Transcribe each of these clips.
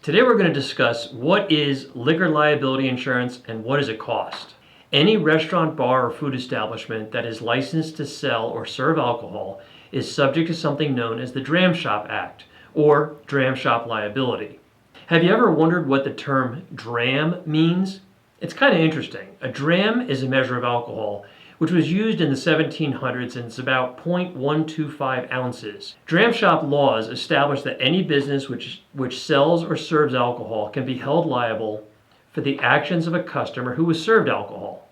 Today we're going to discuss what is liquor liability insurance and what does it cost. Any restaurant, bar, or food establishment that is licensed to sell or serve alcohol is subject to something known as the Dram Shop Act, or Dram Shop Liability. Have you ever wondered what the term dram means? It's kind of interesting. A dram is a measure of alcohol, which was used in the 1700s and it's about 0.125 ounces. Dram shop laws establish that any business which sells or serves alcohol can be held liable for the actions of a customer who was served alcohol.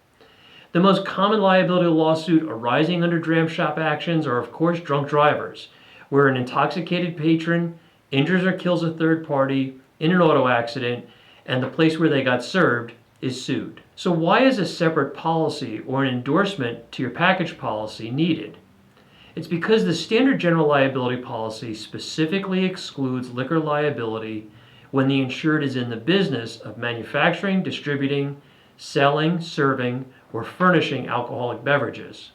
The most common liability lawsuit arising under dram shop actions are, of course, drunk drivers, where an intoxicated patron injures or kills a third party in an auto accident and the place where they got served is sued. So why is a separate policy or an endorsement to your package policy needed? It's because the standard general liability policy specifically excludes liquor liability when the insured is in the business of manufacturing, distributing, selling, serving, or furnishing alcoholic beverages.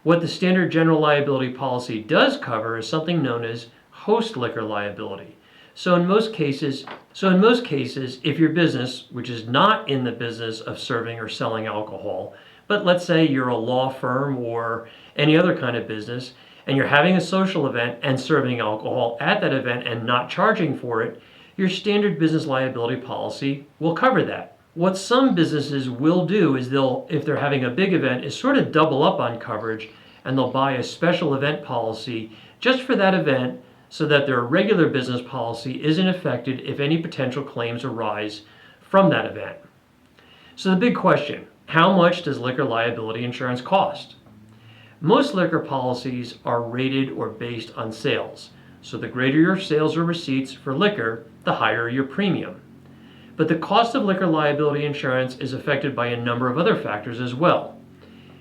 What the standard general liability policy does cover is something known as host liquor liability. So in most cases, if your business, which is not in the business of serving or selling alcohol, but let's say you're a law firm or any other kind of business, and you're having a social event and serving alcohol at that event and not charging for it, your standard business liability policy will cover that. What some businesses will do is if they're having a big event, is sort of double up on coverage, and they'll buy a special event policy just for that event, so that their regular business policy isn't affected if any potential claims arise from that event. So the big question, how much does liquor liability insurance cost? Most liquor policies are rated or based on sales. So the greater your sales or receipts for liquor, the higher your premium. But the cost of liquor liability insurance is affected by a number of other factors as well,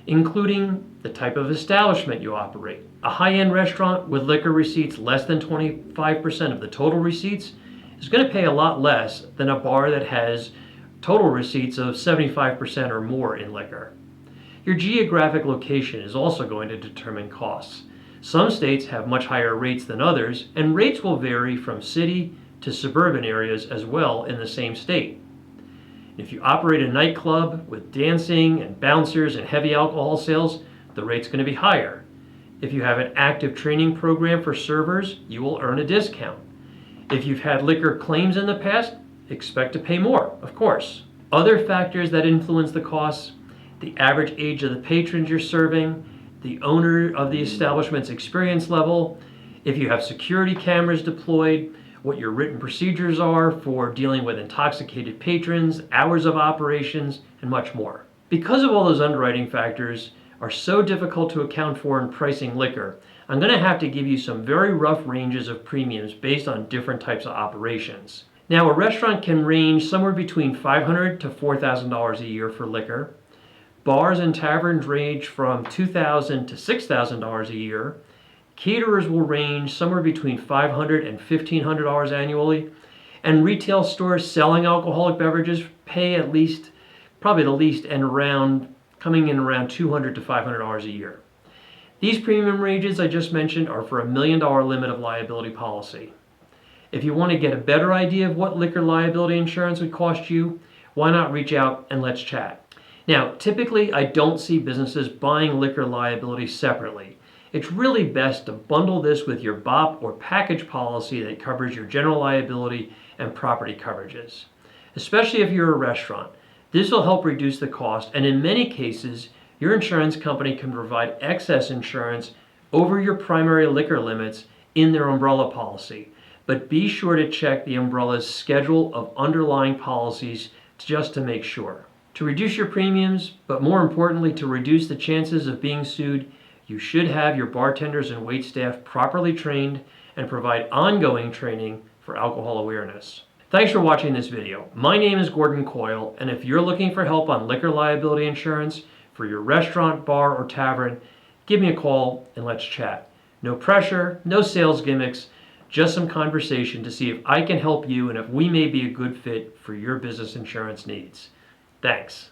including the type of establishment you operate. A high-end restaurant with liquor receipts less than 25% of the total receipts is going to pay a lot less than a bar that has total receipts of 75% or more in liquor. Your geographic location is also going to determine costs. Some states have much higher rates than others, and rates will vary from city to suburban areas as well in the same state. If you operate a nightclub with dancing and bouncers and heavy alcohol sales, the rate's going to be higher. If you have an active training program for servers, you will earn a discount. If you've had liquor claims in the past, expect to pay more, of course. Other factors that influence the costs: the average age of the patrons you're serving, the owner of the establishment's experience level, if you have security cameras deployed, what your written procedures are for dealing with intoxicated patrons, hours of operations, and much more. Because of all those underwriting factors are so difficult to account for in pricing liquor, I'm going to have to give you some very rough ranges of premiums based on different types of operations. Now, a restaurant can range somewhere between $500 to $4,000 a year for liquor. Bars and taverns range from $2,000 to $6,000 a year. Caterers will range somewhere between $500 and $1,500 annually. And retail stores selling alcoholic beverages pay probably the least, and coming in around $200 to $500 a year. These premium ranges I just mentioned are for $1 million limit of liability policy. If you want to get a better idea of what liquor liability insurance would cost you, why not reach out and let's chat. Now, typically I don't see businesses buying liquor liability separately. It's really best to bundle this with your BOP or package policy that covers your general liability and property coverages, especially if you're a restaurant. This will help reduce the cost, and in many cases, your insurance company can provide excess insurance over your primary liquor limits in their umbrella policy. But be sure to check the umbrella's schedule of underlying policies just to make sure. To reduce your premiums, but more importantly, to reduce the chances of being sued, you should have your bartenders and waitstaff properly trained and provide ongoing training for alcohol awareness. Thanks for watching this video. My name is Gordon Coyle, and if you're looking for help on liquor liability insurance for your restaurant, bar, or tavern, give me a call and let's chat. No pressure, no sales gimmicks, just some conversation to see if I can help you and if we may be a good fit for your business insurance needs. Thanks.